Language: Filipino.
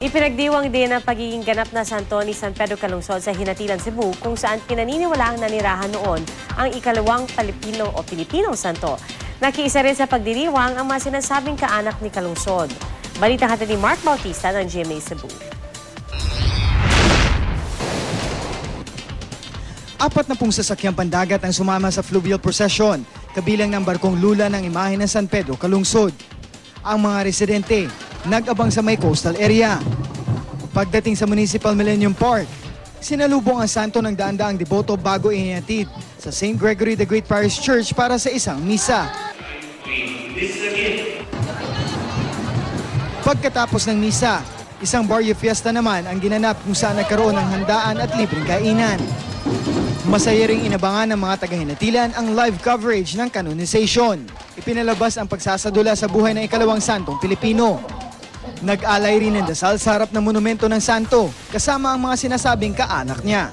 Ipinagdiwang din ang pagiging ganap na santo ni San Pedro Calungsod sa Hinatilan, Cebu, kung saan pinaniniwalaang nanirahan noon ang ikalawang Pilipinong santo. Nakiisa rin sa pagdiriwang ang mga sinasabing kaanak ni Calungsod. Balita hatid ni Mark Bautista ng GMA Cebu. 40 sasakyang pandagat ang sumama sa fluvial procession, kabilang ng barkong lula ng imahe ng San Pedro Calungsod. Ang mga residente nag-abang sa may coastal area. Pagdating sa Municipal Millennium Park, sinalubong ang santo ng daan-daang deboto bago ihinatid sa St. Gregory the Great Parish Church para sa isang misa. Pagkatapos ng misa, isang barrio fiesta naman ang ginanap kung saan nagkaroon ng handaan at libreng kainan. Masaya ring inabangan ng mga taga-Hinatilan ang live coverage ng canonization. Ipinalabas ang pagsasadula sa buhay ng ikalawang santong Pilipino. Nag-alay rin ng dasal sa harap ng monumento ng santo kasama ang mga sinasabing kaanak niya.